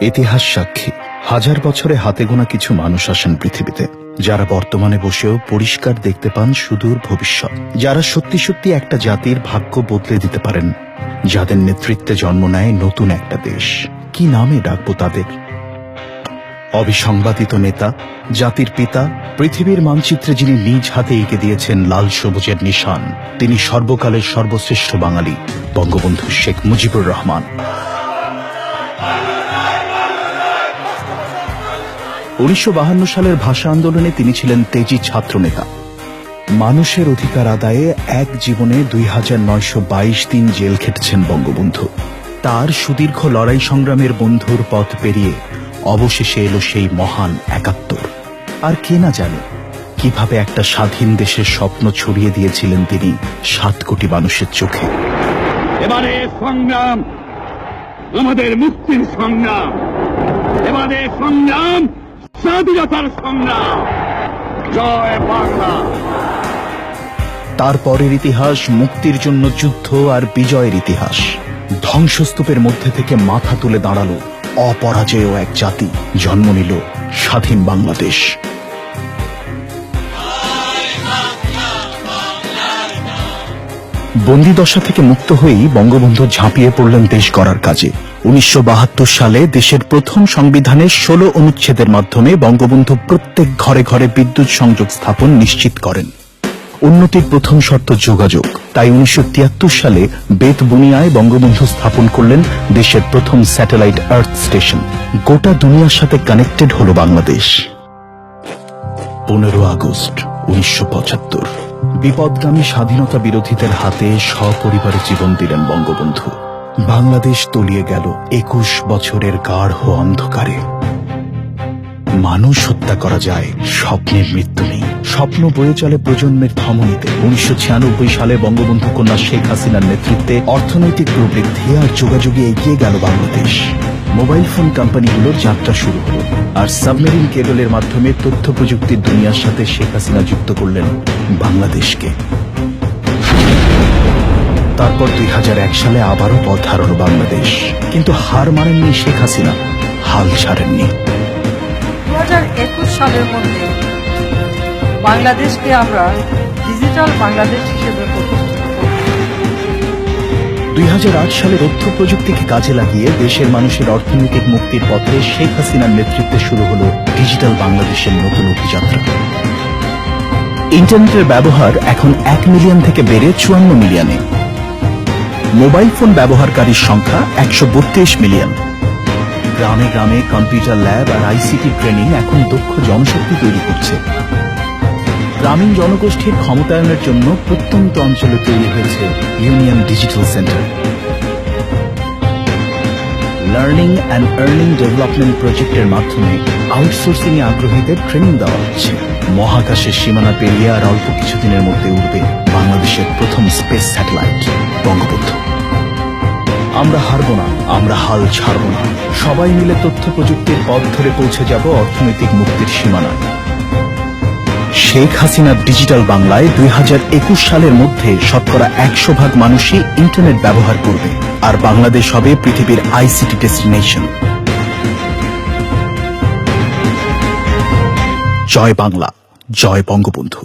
ইতিহাস সাক্ষী, হাজার বছরে হাতে গোনা কিছু মানুষ আসেন পৃথিবীতে, যারা বর্তমানে বসেও পরিষ্কার দেখতে পান সুদূর ভবিষ্যৎ, যারা সত্যি সত্যি একটা জাতির ভাগ্য বদলে দিতে পারেন, যাদের নেতৃত্বে জন্ম নেয় নতুন একটা দেশ। কি নামে ডাকবো তাদের? অবিসংবাদিত নেতা, জাতির পিতা, পৃথিবীর মানচিত্রে যিনি নিজ হাতে এঁকে দিয়েছেন লাল সবুজের নিশান, তিনি সর্বকালের সর্বশ্রেষ্ঠ বাঙালি, বঙ্গবন্ধু শেখ মুজিবুর রহমান। 1952 সালের ভাষা আন্দোলনে তিনি ছিলেন তেজি ছাত্রনেতা। মানুষের অধিকার আদায়ে এক জীবনে 2922 দিন জেল খেটেছেন বঙ্গবন্ধু। তার সুদীর্ঘ লড়াই সংগ্রামের বন্ধুর পথ পেরিয়ে অবশেষে এলো সেই মহান ৭১। আর কে না জানে কিভাবে একটা স্বাধীন দেশের স্বপ্ন ছড়িয়ে দিয়েছিলেন তিনি 7 কোটি মানুষের চোখে। এবারে সংগ্রাম আমাদের মুক্তির সংগ্রাম, এবারে সংগ্রাম স্বাধীনতার সংগ্রাম। জয় বাংলা। তারপরের ইতিহাস মুক্তির জন্য যুদ্ধ আর বিজয়ের ইতিহাস। ধ্বংসস্তূপের মধ্যে থেকে মাথা তুলে দাঁড়ালো অপরাজেয় এক জাতি, জন্ম নিল স্বাধীন বাংলাদেশ। বন্দিদশা থেকে মুক্ত হয়েই বঙ্গবন্ধু ঝাঁপিয়ে পড়লেন দেশ গড়ার কাজে। 1972 সালে দেশের প্রথম সংবিধানে 16 অনুচ্ছেদের মাধ্যমে বঙ্গবন্ধু প্রত্যেক ঘরে ঘরে বিদ্যুৎ সংযোগ স্থাপন নিশ্চিত করেন। উন্নতির প্রথম শর্ত যোগাযোগ, তাই 1973 সালে বেতবুনিয়ায় বঙ্গবন্ধু স্থাপন করলেন দেশের প্রথম স্যাটেলাইট আর্থ স্টেশন। গোটা দুনিয়ার সাথে কানেক্টেড হল বাংলাদেশ। 15 আগস্ট 1975 বিপদগামী স্বাধীনতা বিরোধীদের হাতে সপরিবারে জীবন দিলেন বঙ্গবন্ধু। বাংলাদেশ তলিয়ে গেল 21 বছরের গাঢ় অন্ধকারে। মানুষ হত্যা করা যায়, স্বপ্নের মৃত্যু নেই। স্বপ্ন বয়ে চলে প্রজন্মের ধমনীতে। 1996 সালে বঙ্গবন্ধু কন্যা শেখ হাসিনার নেতৃত্বে অর্থনৈতিক প্রবৃদ্ধি আর যোগাযোগে এগিয়ে গেল বাংলাদেশ। মোবাইল ফোন কোম্পানিগুলোর যাত্রা শুরু হল, আর সাবমেরিন কেবলের মাধ্যমে তথ্য প্রযুক্তির দুনিয়ার সাথে শেখ হাসিনা যুক্ত করলেন বাংলাদেশকে। তারপর 2001 সালে আবারও পথ হারালো বাংলাদেশ, কিন্তু হার মানেননি শেখ হাসিনা, হাল ছাড়েননি। 2021 সালের মধ্যে বাংলাদেশকে আমরা ডিজিটাল বাংলাদেশ হিসেবে প্রতিষ্ঠিত করব। 2008 সালে তথ্য প্রযুক্তিকে কাজে লাগিয়ে দেশের মানুষের অর্থনৈতিক মুক্তির পথে শেখ হাসিনার নেতৃত্বে শুরু হল ডিজিটাল বাংলাদেশের নতুন অভিযাত্রা। ইন্টারনেটের ব্যবহার এখন 1 মিলিয়ন থেকে বেড়ে 54 মিলিয়নে। মোবাইল ফোন ব্যবহারকারীর সংখ্যা 132 মিলিয়ন। গ্রামে গ্রামে কম্পিউটার ল্যাব আর আইসিটি ট্রেনিং এখন দক্ষ জনশক্তি তৈরি করছে। গ্রামীণ জনগোষ্ঠীর ক্ষমতায়নের জন্য প্রত্যন্ত অঞ্চলে তৈরি হয়েছে union digital centre. Learning and earning development প্রজেক্টের মাধ্যমে আউটসোর্সিং এ আগ্রহীদের ট্রেনিং দেওয়া হচ্ছে। মহাকাশের সীমানা পেরিয়ে আর অল্প কিছুদিনের মধ্যে উঠবে বাংলাদেশের প্রথম স্পেস স্যাটেলাইট বঙ্গবন্ধু। আমরা হারব না, আমরা হাল ছাড়ব না। সবাই মিলে তথ্য প্রযুক্তির পথ ধরে পৌঁছে যাব অর্থনৈতিক মুক্তির সীমানায়। শেখ হাসিনার ডিজিটাল বাংলায় 2021 সালের মধ্যে শতকরা 100% মানুষই ইন্টারনেট ব্যবহার করবে, আর বাংলাদেশ হবে পৃথিবীর আইসিটি ডেস্টিনেশন। জয় বাংলা, জয় বঙ্গবন্ধু।